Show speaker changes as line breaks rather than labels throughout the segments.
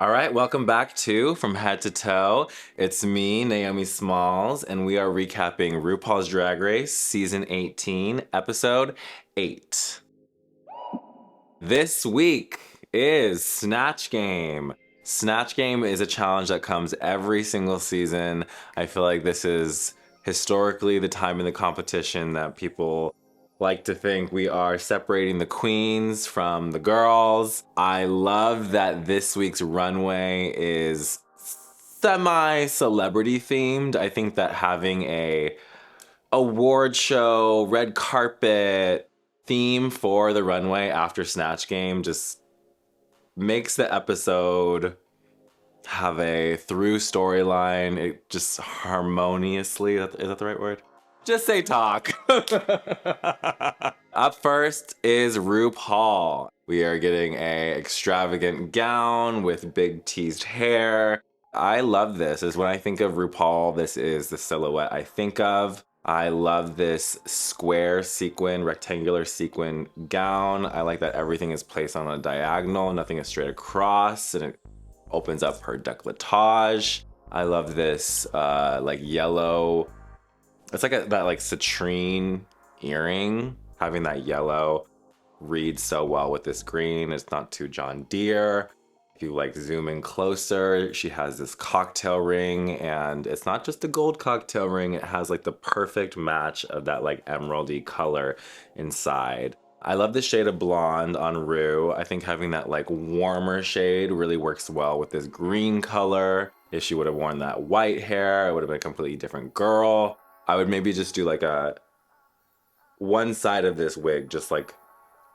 All right, welcome back to From Head to Toe. It's me, Naomi Smalls, and we are recapping RuPaul's Drag Race Season 18, Episode 8. This week is Snatch Game. Snatch Game is a challenge that comes every single season. I feel like this is historically the time in the competition that people like to think we are separating the queens from the girls. I love that this week's runway is semi-celebrity themed. I think that having a award show, red carpet theme for the runway after Snatch Game just makes the episode have a through storyline. It just harmoniously, is that the right word? Just say talk. Up first is RuPaul. We are getting a extravagant gown with big teased hair. I love this. When I think of RuPaul, this is the silhouette I think of. I love this square sequin, rectangular sequin gown. I like that everything is placed on a diagonal, nothing is straight across, and it opens up her décolletage. I love this like yellow, it's like that like citrine earring. Having that yellow reads so well with this green. It's not too John Deere. If you like zoom in closer, she has this cocktail ring, and it's not just a gold cocktail ring. It has like the perfect match of that like emeraldy color inside. I love the shade of blonde on Ru. I think having that like warmer shade really works well with this green color. If she would have worn that white hair, it would have been a completely different girl. I would maybe just do like a one side of this wig, just like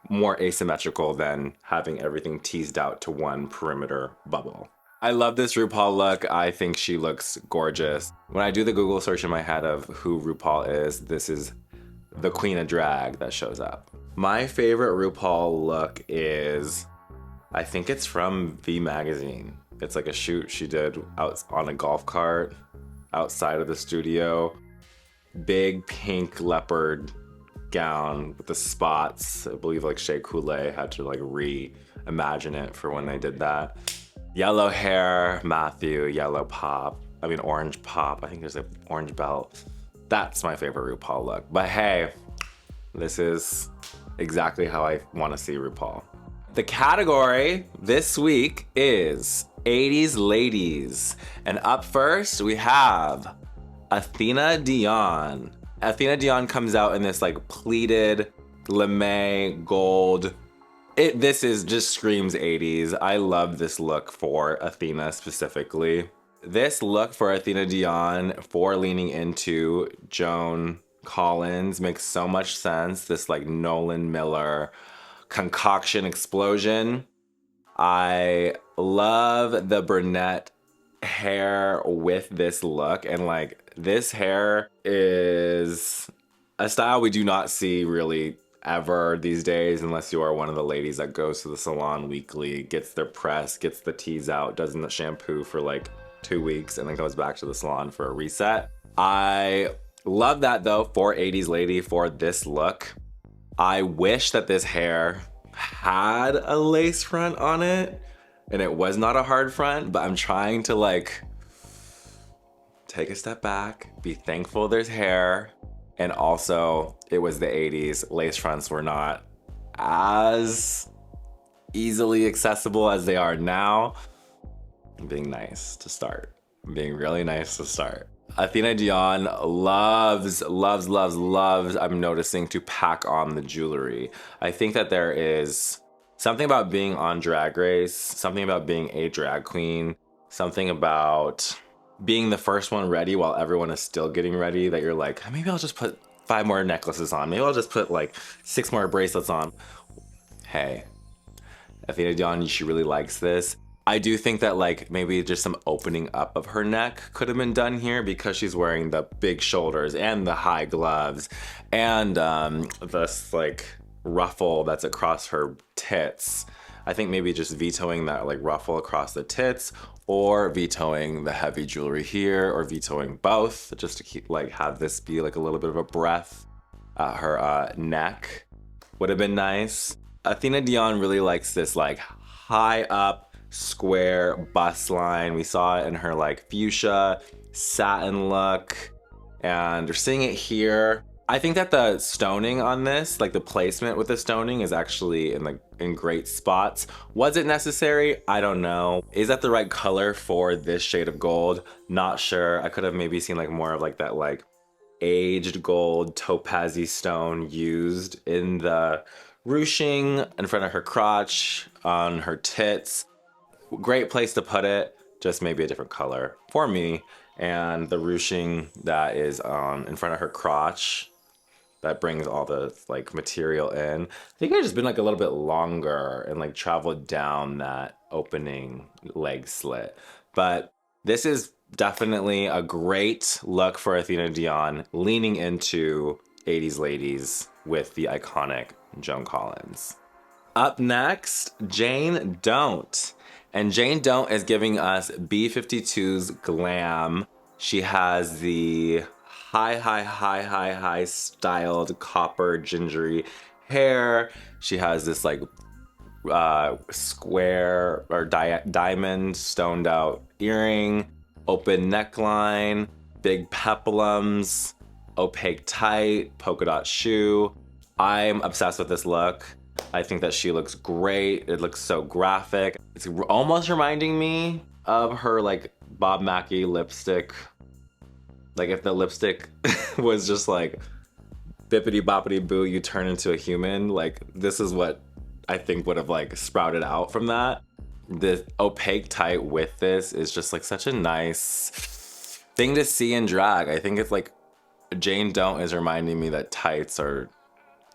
more asymmetrical than having everything teased out to one perimeter bubble. I love this RuPaul look. I think she looks gorgeous. When I do the Google search in my head of who RuPaul is, this is the queen of drag that shows up. My favorite RuPaul look is, I think it's from V Magazine. It's like a shoot she did out on a golf cart outside of the studio. Big pink leopard gown with the spots. I believe like Shea Coulee had to like reimagine it for when they did that. Yellow hair, Matthew, yellow pop. I mean orange pop. I think there's an orange belt. That's my favorite RuPaul look. But hey, this is exactly how I want to see RuPaul. The category this week is 80s ladies. And up first we have ATHENA DION. ATHENA DION comes out in this like pleated lame gold. This is just screams 80s. I love this look for ATHENA specifically. This look for ATHENA DION for leaning into Joan Collins makes so much sense. This like Nolan Miller concoction explosion. I love the brunette hair with this look, and like this hair is a style we do not see really ever these days unless you are one of the ladies that goes to the salon weekly, gets their press, gets the tease out, does the shampoo for like 2 weeks, and then goes back to the salon for a reset. I love that though for 80s lady for this look. I wish that this hair had a lace front on it and it was not a hard front, but I'm trying to like take a step back, be thankful there's hair, and also it was the 80s. Lace fronts were not as easily accessible as they are now. I'm being nice to start. I'm being really nice to start. ATHENA DION loves, I'm noticing, to pack on the jewelry. I think that there is something about being on Drag Race, something about being a drag queen, something about being the first one ready while everyone is still getting ready, that you're like, maybe I'll just put 5 more necklaces on. Maybe I'll just put like 6 more bracelets on. Hey, ATHENA DION, she really likes this. I do think that like maybe just some opening up of her neck could have been done here because she's wearing the big shoulders and the high gloves and this like ruffle that's across her tits. I think maybe just vetoing that like ruffle across the tits, or vetoing the heavy jewelry here, or vetoing both, just to keep like have this be like a little bit of a breath. Her neck would have been nice. ATHENA DION really likes this like high up square bust line. We saw it in her like fuchsia satin look, and we're seeing it here. I think that the stoning on this, like the placement with the stoning, is actually in great spots. Was it necessary? I don't know. Is that the right color for this shade of gold? Not sure. I could have maybe seen like more of like that like aged gold topazy stone used in the ruching in front of her crotch, on her tits. Great place to put it, just maybe a different color for me. And the ruching that is in front of her crotch, that brings all the like material in. I think I've just been like a little bit longer and like traveled down that opening leg slit. But this is definitely a great look for Athena Dion, leaning into 80s ladies with the iconic Joan Collins. Up next, Jane Don't. And Jane Don't is giving us B52's glam. She has the high styled copper gingery hair. She has this like square or diamond stoned out earring, open neckline, big peplums, opaque tight, polka dot shoe. I'm obsessed with this look. I think that she looks great. It looks so graphic. It's almost reminding me of her like Bob Mackie lipstick. Like if the lipstick was just like bippity boppity boo, you turn into a human. Like this is what I think would have like sprouted out from that. The opaque tight with this is just like such a nice thing to see in drag. I think it's like Jane Don't is reminding me that tights are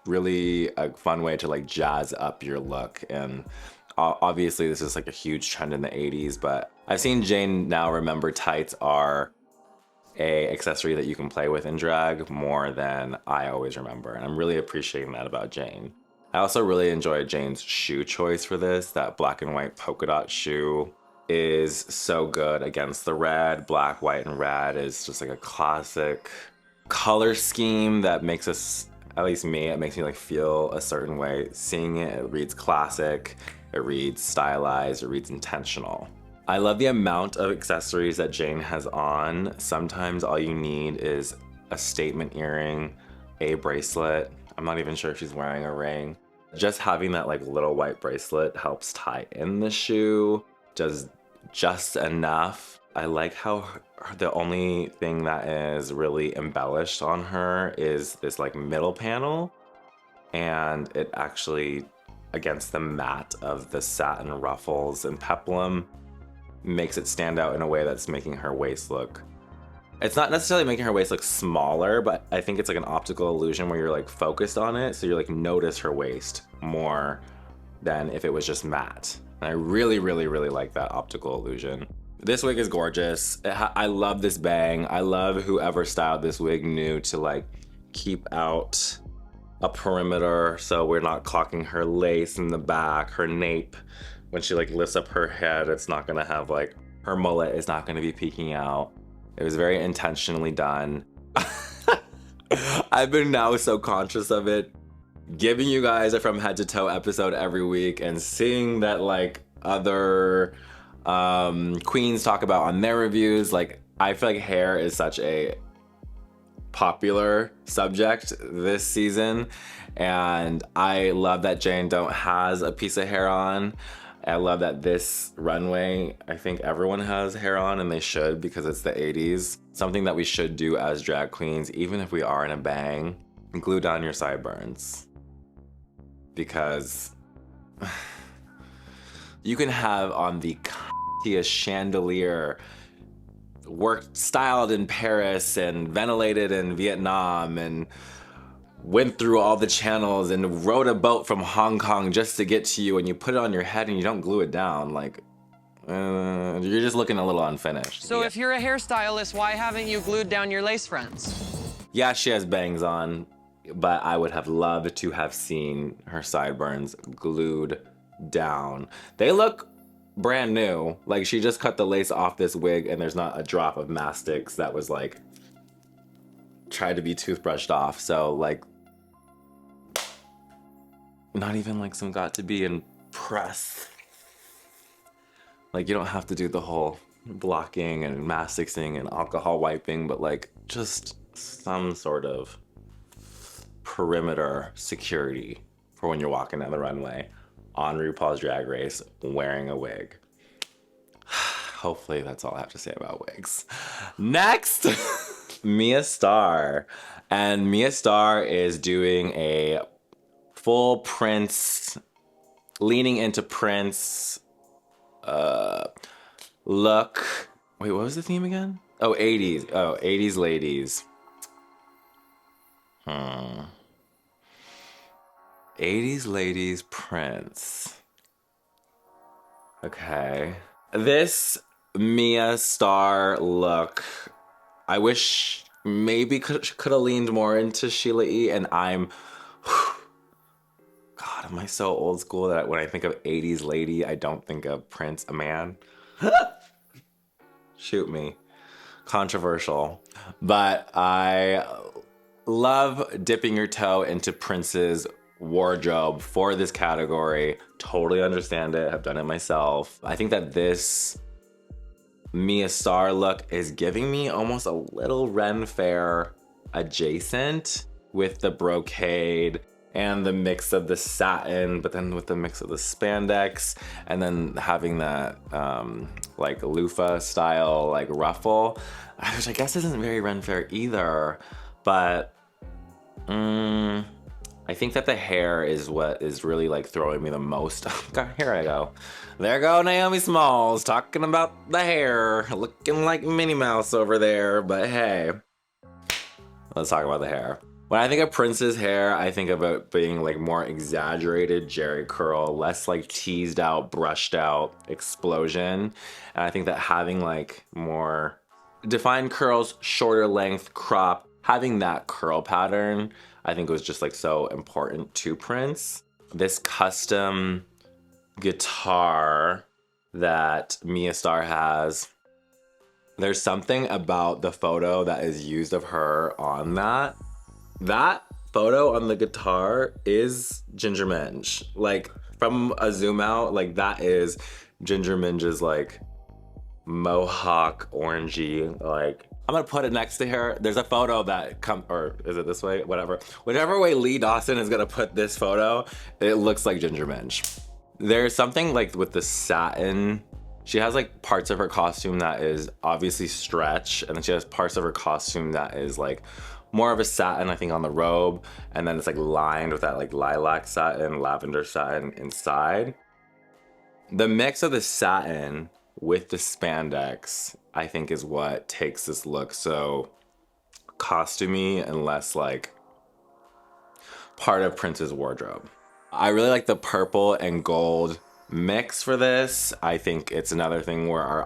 really a fun way to like jazz up your look. And obviously this is like a huge trend in the 80s, but I've seen Jane now remember tights are a accessory that you can play with in drag more than I always remember. And I'm really appreciating that about Jane. I also really enjoyed Jane's shoe choice for this. That black and white polka dot shoe is so good against the red. Black, white, and red is just like a classic color scheme that makes us, at least me, it makes me like feel a certain way. Seeing it, it reads classic, it reads stylized, it reads intentional. I love the amount of accessories that Jane has on. Sometimes all you need is a statement earring, a bracelet. I'm not even sure if she's wearing a ring. Just having that like little white bracelet helps tie in the shoe, does just enough. I like how the only thing that is really embellished on her is this like middle panel, and it actually, against the matte of the satin ruffles and peplum, makes it stand out in a way that's making her waist look, it's not necessarily making her waist look smaller, but I think it's like an optical illusion where you're like focused on it, so you like notice her waist more than if it was just matte. And I really like that optical illusion. This wig is gorgeous. I love this bang. I love whoever styled this wig knew to like keep out a perimeter so we're not clocking her lace in the back, her nape. When she like lifts up her head, it's not gonna have like, her mullet is not gonna be peeking out. It was very intentionally done. I've been now so conscious of it, giving you guys a from head to toe episode every week and seeing that like other queens talk about on their reviews. Like I feel like hair is such a popular subject this season, and I love that Jane Don't has a piece of hair on. I love that this runway, I think everyone has hair on, and they should, because it's the 80s. Something that we should do as drag queens, even if we are in a bang, glue down your sideburns. Because you can have on the chandelier, worked, styled in Paris and ventilated in Vietnam, and went through all the channels and rode a boat from Hong Kong just to get to you, and you put it on your head and you don't glue it down. Like, you're just looking a little unfinished.
So if you're a hairstylist, why haven't you glued down your lace fronts?
Yeah, she has bangs on, but I would have loved to have seen her sideburns glued down. They look brand new. Like she just cut the lace off this wig and there's not a drop of mastics that was like tried to be toothbrushed off. So like, not even like some got to be impressed. Like, you don't have to do the whole blocking and mask fixing and alcohol wiping, but like just some sort of perimeter security for when you're walking down the runway on RuPaul's Drag Race wearing a wig. Hopefully that's all I have to say about wigs. Next, Mia Starr. And Mia Starr is doing a full Prince, leaning into Prince look. Wait, what was the theme again? Oh, 80s. Oh, 80s ladies. 80s ladies Prince. Okay. This Mia Starr look, I wish maybe could have leaned more into Sheila E. And God, am I so old school that when I think of 80s lady, I don't think of Prince, a man? Shoot me. Controversial. But I love dipping your toe into Prince's wardrobe for this category. Totally understand it. I've done it myself. I think that this Mia Starr look is giving me almost a little Ren Fair adjacent with the brocade and the mix of the satin, but then with the mix of the spandex, and then having that like loofah style like ruffle, which I guess isn't very Ren Fair either, but I think that the hair is what is really like throwing me the most. Here I go. There go Naomi Smalls talking about the hair, looking like Minnie Mouse over there, but hey, let's talk about the hair. When I think of Prince's hair, I think of it being like more exaggerated jerry curl, less like teased out, brushed out explosion. And I think that having like more defined curls, shorter length, crop, having that curl pattern, I think was just like so important to Prince. This custom guitar that Mia Starr has, there's something about the photo that is used of her on that. That photo on the guitar is Ginger Minge. Like from a zoom out, like that is Ginger Minge's like mohawk orangey, like I'm gonna put it next to her. There's a photo that or is it this way? Whatever. Whichever way Lee Dawson is gonna put this photo, it looks like Ginger Minge. There's something like with the satin. She has like parts of her costume that is obviously stretch, and then she has parts of her costume that is like more of a satin, I think, on the robe, and then it's like lined with that like lilac satin, lavender satin inside. The mix of the satin with the spandex, I think, is what takes this look so costumey and less like part of Prince's wardrobe. I really like the purple and gold mix for this. I think it's another thing where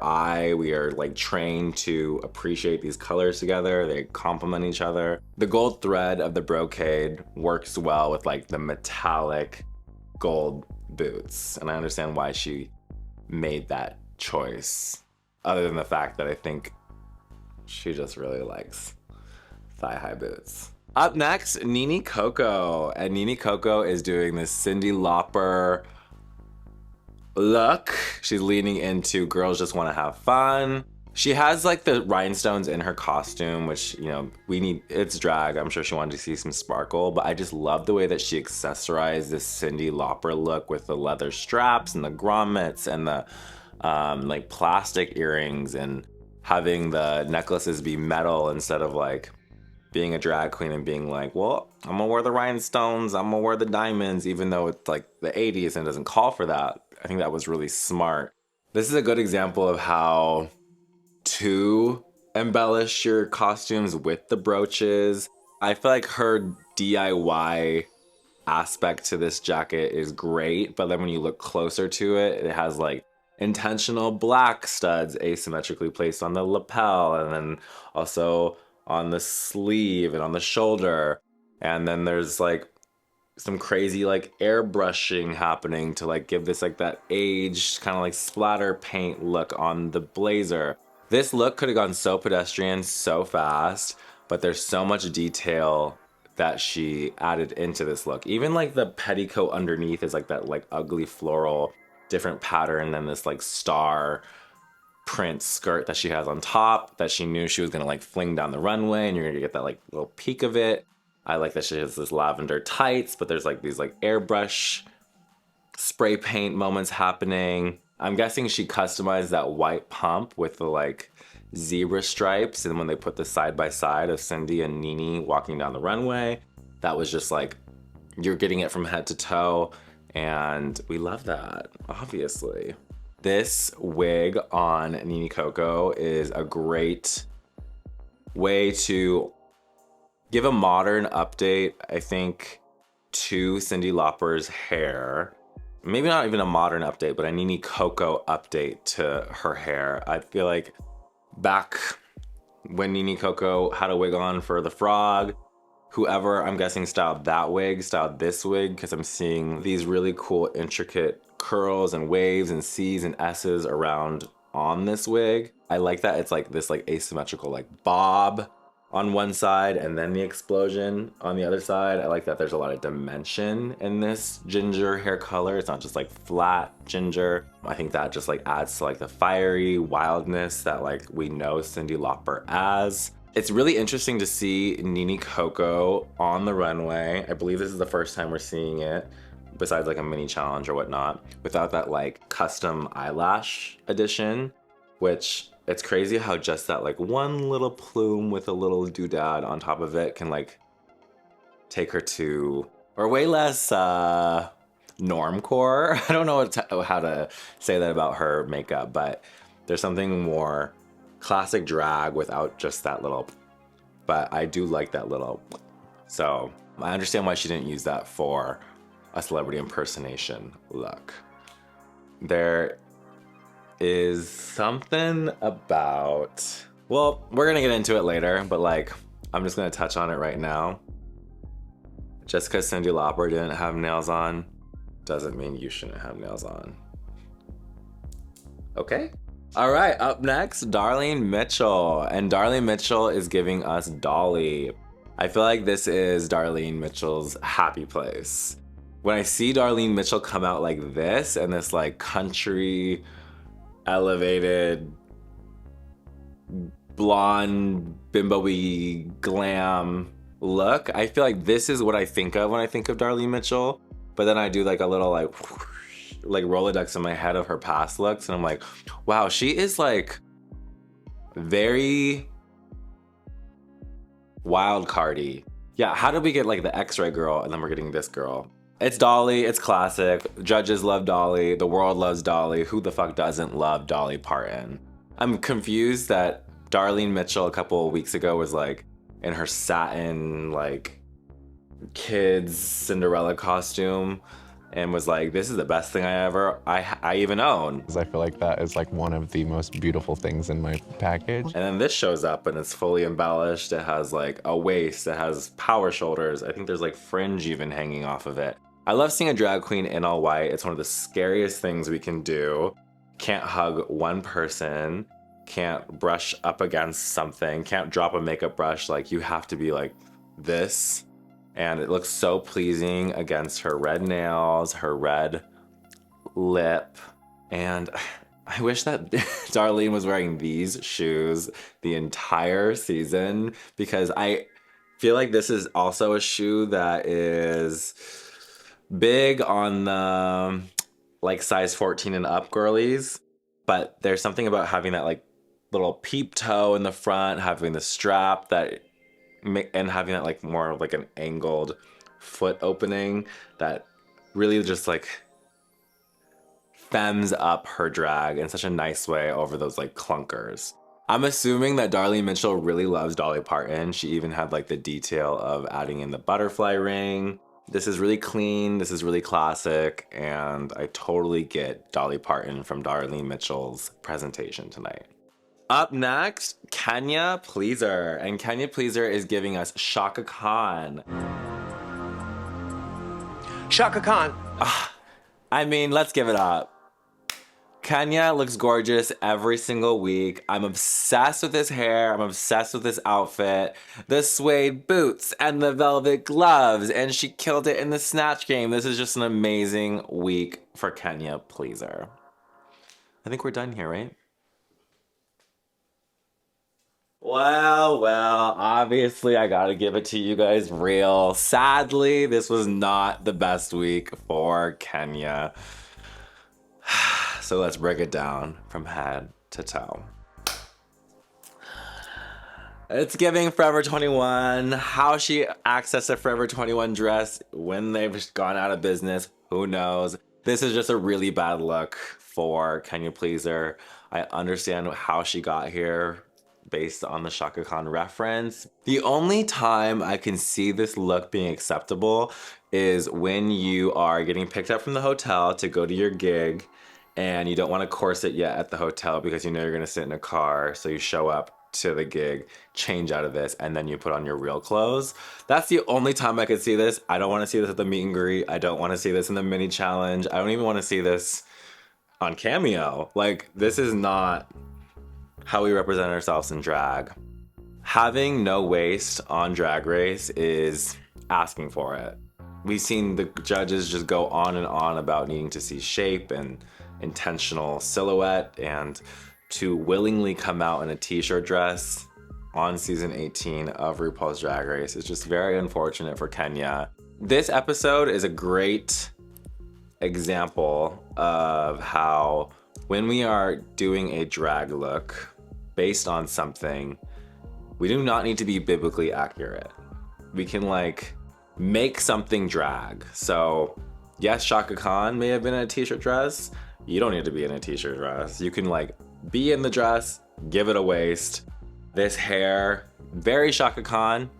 we are like trained to appreciate these colors together. They complement each other. The gold thread of the brocade works well with like the metallic gold boots, and I understand why she made that choice, other than the fact that I think she just really likes thigh-high boots. Up next, NINI COCO, and NINI COCO is doing this Cyndi Lauper look. She's leaning into girls just want to have fun. She has like the rhinestones in her costume, which, you know, it's drag. I'm sure she wanted to see some sparkle, but I just love the way that she accessorized this Cyndi Lauper look with the leather straps and the grommets and the like plastic earrings, and having the necklaces be metal instead of like being a drag queen and being like, well, I'm gonna wear the rhinestones, I'm gonna wear the diamonds, even though it's like the 80s and doesn't call for that. I think that was really smart. This is a good example of how to embellish your costumes with the brooches. I feel like her DIY aspect to this jacket is great, but then when you look closer to it, it has like intentional black studs asymmetrically placed on the lapel, and then also on the sleeve and on the shoulder. And then there's like some crazy like airbrushing happening to like give this like that aged kind of like splatter paint look on the blazer. This look could have gone so pedestrian so fast, but there's so much detail that she added into this look. Even like the petticoat underneath is like that like ugly floral different pattern than this like star print skirt that she has on top that she knew she was gonna like fling down the runway and you're gonna get that like little peek of it. I like that she has this lavender tights, but there's like these like airbrush spray paint moments happening. I'm guessing she customized that white pump with the like zebra stripes, and when they put the side by side of Cindy and NINI walking down the runway, that was just like, you're getting it from head to toe, and we love that, obviously. This wig on NINI COCO is a great way to give a modern update, I think, to Cyndi Lauper's hair. Maybe not even a modern update, but a NINI COCO update to her hair. I feel like back when NINI COCO had a wig on for the frog, whoever, I'm guessing, styled that wig, styled this wig, because I'm seeing these really cool intricate curls and waves and C's and S's around on this wig. I like that it's like this like asymmetrical like bob on one side and then the explosion on the other side. I like that there's a lot of dimension in this ginger hair color. It's not just like flat ginger. I think that just like adds to like the fiery wildness that like we know Cyndi Lauper as. It's really interesting to see NINI COCO on the runway. I believe this is the first time we're seeing it, besides like a mini challenge or whatnot, without that like custom eyelash addition, which it's crazy how just that like one little plume with a little doodad on top of it can like take her to, or way less normcore. I don't know how to say that about her makeup, but there's something more classic drag without just that little, but I do like that little. So I understand why she didn't use that for a celebrity impersonation look. There is something about, well, we're gonna get into it later, but like, I'm just gonna touch on it right now. Just because Cyndi Lauper didn't have nails on doesn't mean you shouldn't have nails on. Okay? All right, up next, Darlene Mitchell. And Darlene Mitchell is giving us Dolly. I feel like this is Darlene Mitchell's happy place. When I see Darlene Mitchell come out like this and this like country elevated blonde bimbo-y glam look, I feel like this is what I think of when I think of Darlene Mitchell. But then I do like a little like Rolodex in my head of her past looks, and I'm like, wow, she is like very wild cardy. Yeah, how did we get like the X-ray girl and then we're getting this girl? It's Dolly, it's classic. Judges love Dolly, the world loves Dolly. Who the fuck doesn't love Dolly Parton? I'm confused that Darlene Mitchell a couple of weeks ago was like in her satin like kids Cinderella costume and was like, this is the best thing I even own.
I feel like that is like one of the most beautiful things in my package.
And then this shows up and it's fully embellished. It has like a waist, it has power shoulders. I think there's like fringe even hanging off of it. I love seeing a drag queen in all white. It's one of the scariest things we can do. Can't hug one person, can't brush up against something, can't drop a makeup brush. Like you have to be like this. And it looks so pleasing against her red nails, her red lip. And I wish that Darlene was wearing these shoes the entire season, because I feel like this is also a shoe that is big on the like size 14 and up girlies. But there's something about having that like little peep toe in the front, having the strap that, and having that like more of like an angled foot opening that really just like femmes up her drag in such a nice way over those like clunkers. I'm assuming that Darlene Mitchell really loves Dolly Parton. She even had like the detail of adding in the butterfly ring. This is really clean, this is really classic, and I totally get Dolly Parton from Darlene Mitchell's presentation tonight. Up next, Kenya Pleaser. And Kenya Pleaser is giving us Shaka Khan.
Shaka Khan.
I mean, let's give it up. Kenya looks gorgeous every single week. I'm obsessed with this hair. I'm obsessed with this outfit. The suede boots and the velvet gloves, and she killed it in the snatch game. This is just an amazing week for Kenya Pleaser. I think we're done here, right? Well, obviously I gotta give it to you guys real. Sadly, this was not the best week for Kenya. So let's break it down from head to toe. It's giving Forever 21. How she accessed a Forever 21 dress when they've gone out of business, who knows? This is just a really bad look for Kenya Pleaser. I understand how she got here based on the Chaka Khan reference. The only time I can see this look being acceptable is when you are getting picked up from the hotel to go to your gig and you don't want to corset yet at the hotel because you know you're gonna sit in a car, so you show up to the gig, change out of this, and then you put on your real clothes. That's the only time I could see this. I don't want to see this at the meet and greet. I don't want to see this in the mini challenge. I don't even want to see this on Cameo. Like, this is not how we represent ourselves in drag. Having no waist on Drag Race is asking for it. We've seen the judges just go on and on about needing to see shape and intentional silhouette, and to willingly come out in a t-shirt dress on season 18 of RuPaul's Drag Race is just very unfortunate for Kenya. This episode is a great example of how when we are doing a drag look based on something, we do not need to be biblically accurate. We can like make something drag. So yes, Chaka Khan may have been in a t-shirt dress. You don't need to be in a t-shirt dress. You can like be in the dress, give it a waist. This hair, very Chaka Khan.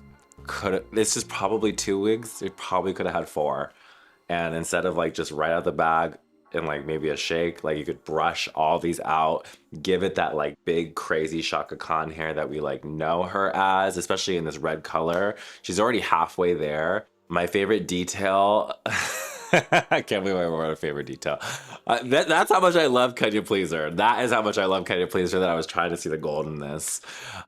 This is probably 2 wigs. It probably could have had 4. And instead of like just right out the bag and like maybe a shake, like you could brush all these out, give it that like big crazy Chaka Khan hair that we like know her as, especially in this red color. She's already halfway there. My favorite detail, I can't believe I wrote a favorite detail. That's how much I love Kenya Pleaser. That is how much I love Kenya Pleaser, that I was trying to see the gold in this.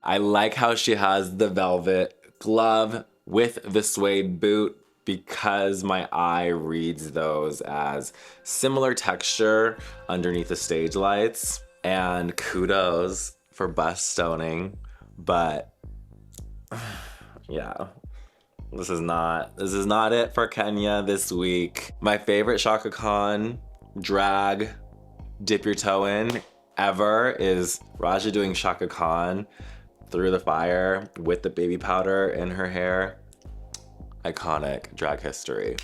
I like how she has the velvet glove with the suede boot, because my eye reads those as similar texture underneath the stage lights. And kudos for bust stoning, but yeah. This is not it for Kenya this week. My favorite Chaka Khan drag dip your toe in ever is Raja doing Chaka Khan through the fire with the baby powder in her hair. Iconic drag history.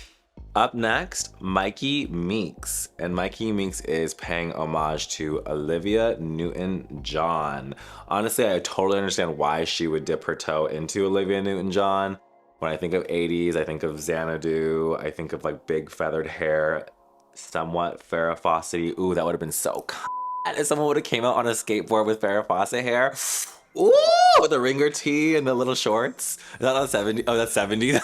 Up next, MYKI MEEKS. And MYKI MEEKS is paying homage to Olivia Newton-John. Honestly, I totally understand why she would dip her toe into Olivia Newton-John. When I think of 80s, I think of Xanadu. I think of like big feathered hair, somewhat Farrah Fawcett. Ooh, that would have been so if someone would have came out on a skateboard with Farrah Fawcett hair. Ooh, with the ringer tee and the little shorts. Is that on 70? Oh, that's 70s.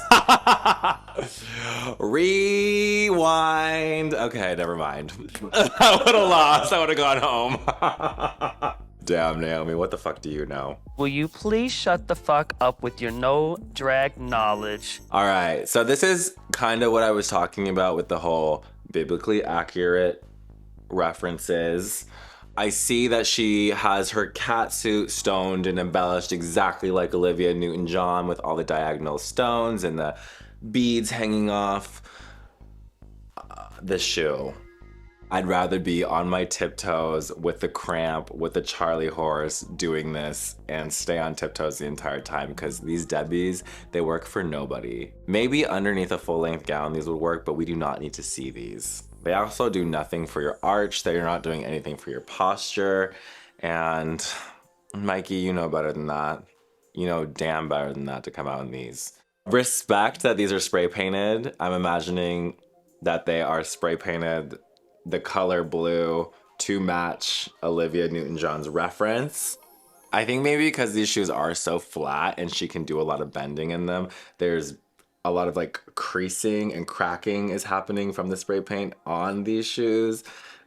Rewind. Okay, never mind. I would have lost. I would have gone home. Damn, Naomi, what the fuck do you know?
Will you please shut the fuck up with your no drag knowledge?
All right, so this is kind of what I was talking about with the whole biblically accurate references. I see that she has her catsuit stoned and embellished exactly like Olivia Newton-John with all the diagonal stones and the beads hanging off the shoe. I'd rather be on my tiptoes with the cramp, with the Charlie horse doing this and stay on tiptoes the entire time, because these Debbies, they work for nobody. Maybe underneath a full-length gown these would work, but we do not need to see these. They also do nothing for your arch. They're not doing anything for your posture. And MYKI, you know better than that. You know damn better than that to come out in these. Respect that these are spray painted. I'm imagining that they are spray painted the color blue to match Olivia Newton-John's reference. I think maybe because these shoes are so flat and she can do a lot of bending in them, there's a lot of like creasing and cracking is happening from the spray paint on these shoes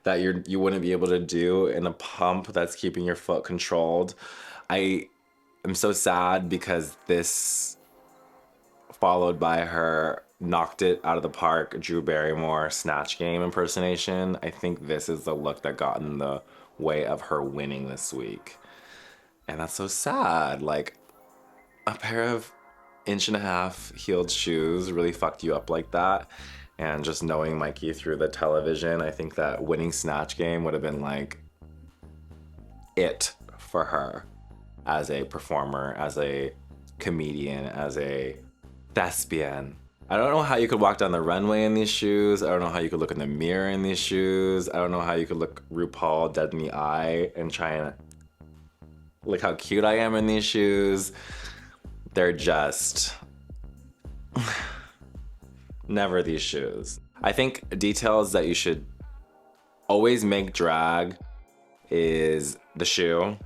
that you wouldn't be able to do in a pump that's keeping your foot controlled. I am so sad because this followed by her knocked it out of the park Drew Barrymore Snatch Game impersonation. I think this is the look that got in the way of her winning this week. And that's so sad. Like, a pair of 1.5-inch heeled shoes really fucked you up like that. And just knowing MYKI through the television, I think that winning Snatch Game would have been like it for her as a performer, as a comedian, as a thespian. I don't know how you could walk down the runway in these shoes. I don't know how you could look in the mirror in these shoes. I don't know how you could look RuPaul dead in the eye and try and look how cute I am in these shoes. They're just never these shoes. I think details that you should always make drag is the shoe,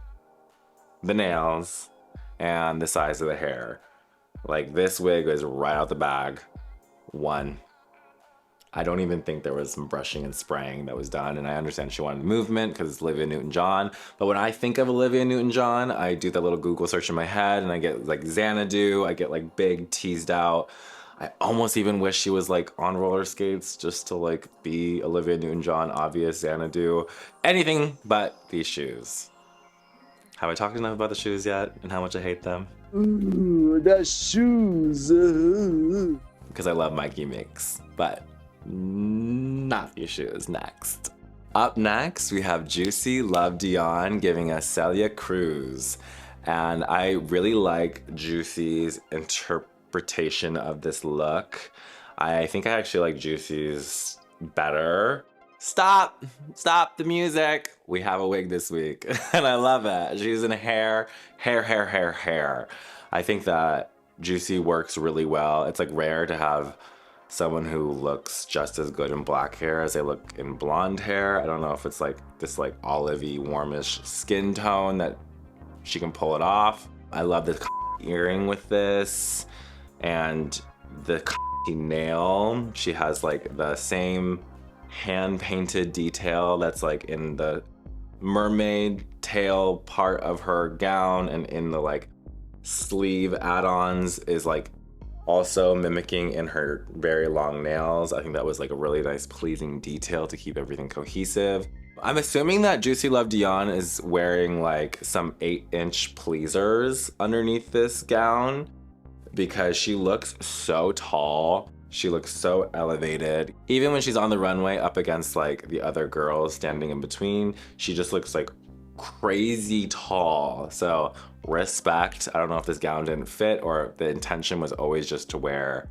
the nails, and the size of the hair. Like, this wig was right out the bag. 1. I don't even think there was some brushing and spraying that was done, and I understand she wanted movement because it's Olivia Newton-John, but when I think of Olivia Newton-John, I do that little Google search in my head and I get like Xanadu, I get like big teased out. I almost even wish she was like on roller skates just to like be Olivia Newton-John, obvious Xanadu. Anything but these shoes. Have I talked enough about the shoes yet and how much I hate them?
Ooh, that shoes.
Because I love MYKI MEEKS, but not these shoes. Next. Up next, we have Juicy Love DION giving us Celia Cruz. And I really like Juicy's interpretation of this look. I think I actually like Juicy's better. Stop the music. We have a wig this week and I love it. She's using hair. I think that Juicy works really well. It's like rare to have someone who looks just as good in black hair as they look in blonde hair. I don't know if it's like this like olivey, warmish skin tone that she can pull it off. I love the earring with this and the nail. She has like the same hand-painted detail that's like in the mermaid tail part of her gown, and in the like sleeve add-ons is like also mimicking in her very long nails. I think that was like a really nice pleasing detail to keep everything cohesive. I'm assuming that Juicy Love DION is wearing like some 8-inch pleasers underneath this gown because she looks so tall. She looks so elevated. Even when she's on the runway up against like the other girls standing in between, she just looks like crazy tall. So respect. I don't know if this gown didn't fit or the intention was always just to wear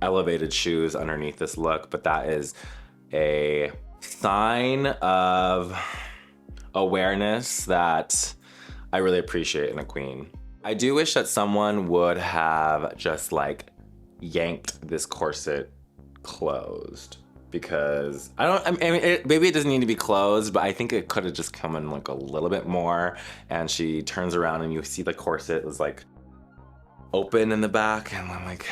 elevated shoes underneath this look, but that is a sign of awareness that I really appreciate in a queen. I do wish that someone would have just like yanked this corset closed, because maybe it doesn't need to be closed, but I think it could have just come in like a little bit more. And she turns around and you see the corset is like open in the back, and I'm like,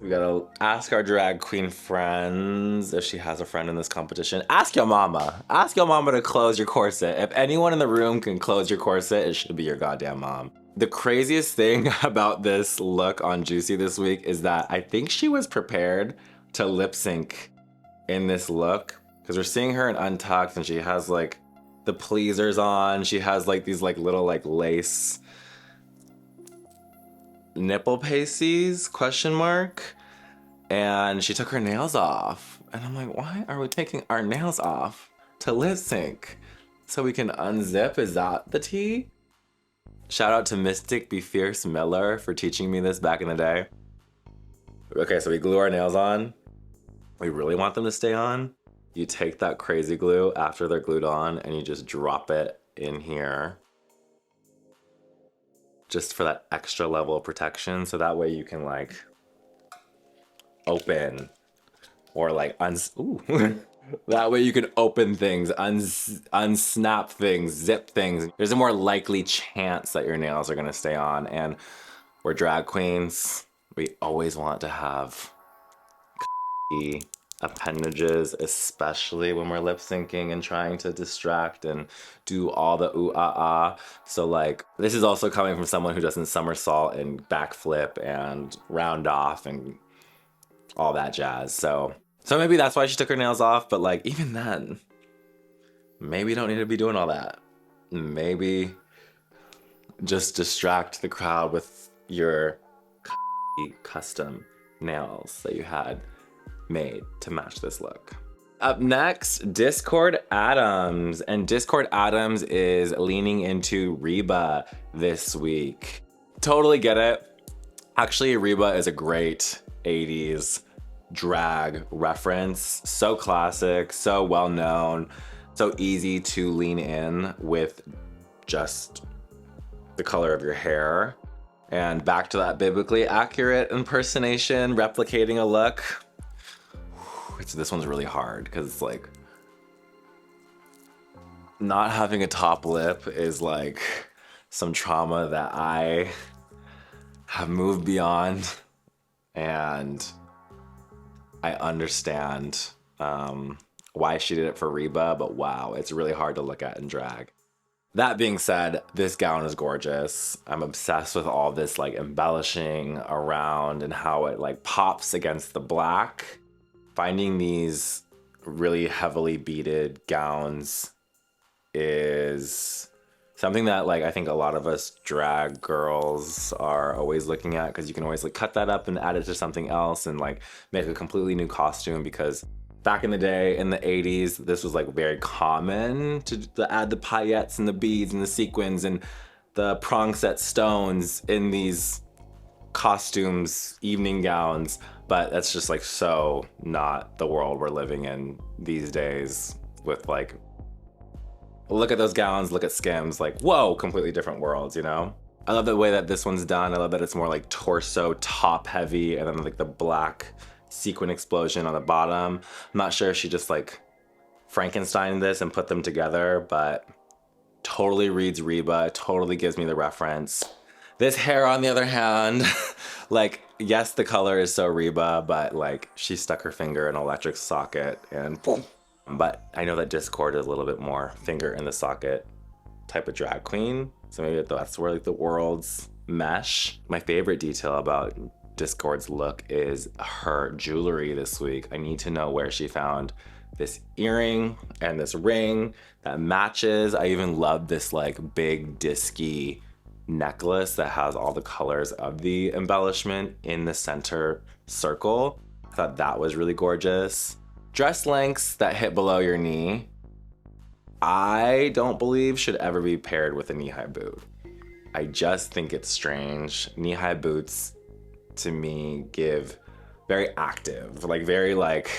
we gotta ask our drag queen friends if she has a friend in this competition. Ask your mama to close your corset. If anyone in the room can close your corset, it should be your goddamn mom. The craziest thing about this look on Juicy this week is that I think she was prepared to lip sync in this look, because we're seeing her in Untucked and she has like the pleasers on. She has like these like little like lace nipple pasties, question mark, and she took her nails off. And I'm like, why are we taking our nails off to lip sync? So we can unzip, is that the tea? Shout out to Mystic Be Fierce Miller for teaching me this back in the day. Okay, so we glue our nails on. We really want them to stay on. You take that crazy glue after they're glued on and you just drop it in here, just for that extra level of protection. So that way you can like open or like that way you can open things, unsnap things, zip things. There's a more likely chance that your nails are gonna stay on. And we're drag queens. We always want to have appendages, especially when we're lip syncing and trying to distract and do all the ooh ah ah. So like, this is also coming from someone who doesn't somersault and backflip and round off and all that jazz. So maybe that's why she took her nails off, but like, even then, maybe you don't need to be doing all that. Maybe just distract the crowd with your custom nails that you had made to match this look. Up next, Discord ADDAMS. And Discord ADDAMS is leaning into Reba this week. Totally get it. Actually, Reba is a great 80s drag reference. So classic, so well known, so easy to lean in with just the color of your hair. And back to that biblically accurate impersonation, replicating a look. This one's really hard because it's like, not having a top lip is like some trauma that I have moved beyond, and I understand why she did it for Reba, but wow, it's really hard to look at in drag. That being said, this gown is gorgeous. I'm obsessed with all this like embellishing around and how it like pops against the black. Finding these really heavily beaded gowns is something that like I think a lot of us drag girls are always looking at, because you can always like cut that up and add it to something else and like make a completely new costume. Because back in the day, in the 80s, this was like very common to add the paillettes and the beads and the sequins and the prong set stones in these costumes, evening gowns. But that's just like so not the world we're living in these days with like, look at those gowns, look at Skims, like, whoa, completely different worlds, you know? I love the way that this one's done. I love that it's more like torso top heavy and then like the black sequin explosion on the bottom. I'm not sure if she just like Frankensteined this and put them together, but totally reads Reba, totally gives me the reference. This hair, on the other hand, like, yes, the color is so Reba, but like she stuck her finger in an electric socket and boom. But I know that Discord is a little bit more finger in the socket type of drag queen. So maybe that's where like the worlds mesh. My favorite detail about Discord's look is her jewelry this week. I need to know where she found this earring and this ring that matches. I even love this like big disky necklace that has all the colors of the embellishment in the center circle. I thought that was really gorgeous. Dress lengths that hit below your knee, I don't believe should ever be paired with a knee-high boot. I just think it's strange. Knee-high boots to me give very active, like very like,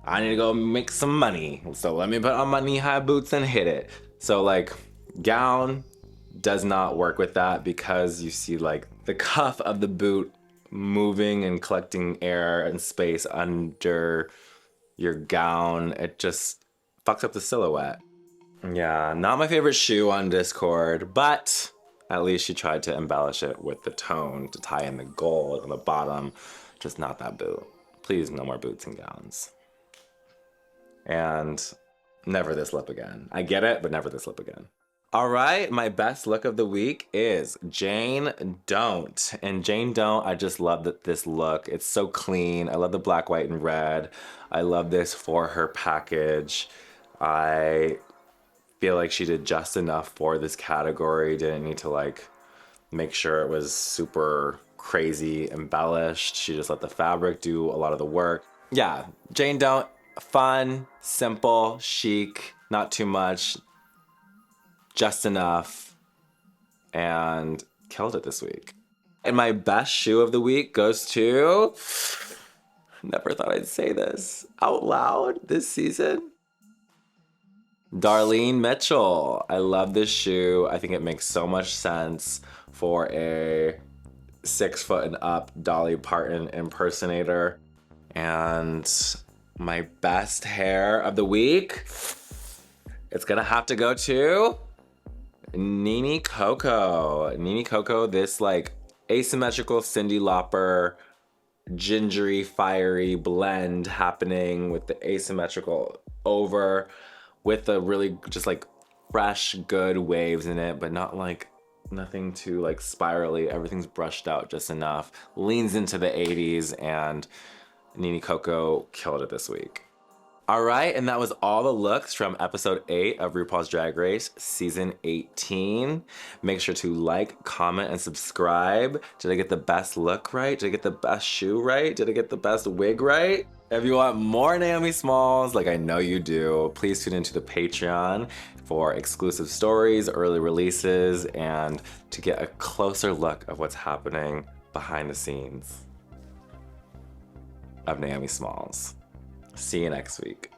I need to go make some money, so let me put on my knee-high boots and hit it. So like gown does not work with that, because you see like the cuff of the boot moving and collecting air and space under your gown. It just fucks up the silhouette. Yeah, not my favorite shoe on Discord, but at least she tried to embellish it with the tone to tie in the gold on the bottom. Just not that boot. Please, no more boots and gowns. And never this lip again. I get it, but never this lip again. All right, my best look of the week is Jane Don't. And Jane Don't, I just love this look. It's so clean. I love the black, white, and red. I love this for her package. I feel like she did just enough for this category. Didn't need to like make sure it was super crazy embellished. She just let the fabric do a lot of the work. Yeah, Jane Don't, fun, simple, chic, not too much, just enough, and killed it this week. And my best shoe of the week goes to, never thought I'd say this out loud this season, Darlene Mitchell. I love this shoe. I think it makes so much sense for a 6 foot and up Dolly Parton impersonator. And my best hair of the week, it's gonna have to go to NINI COCO. NINI COCO, this like asymmetrical Cyndi Lauper gingery, fiery blend happening with the asymmetrical over with the really just like fresh, good waves in it, but not like nothing too like spirally. Everything's brushed out just enough. Leans into the 80s, and NINI COCO killed it this week. All right, and that was all the looks from episode 8 of RuPaul's Drag Race season 18. Make sure to like, comment, and subscribe. Did I get the best look right? Did I get the best shoe right? Did I get the best wig right? If you want more Naomi Smalls, like I know you do, please tune into the Patreon for exclusive stories, early releases, and to get a closer look of what's happening behind the scenes of Naomi Smalls. See you next week.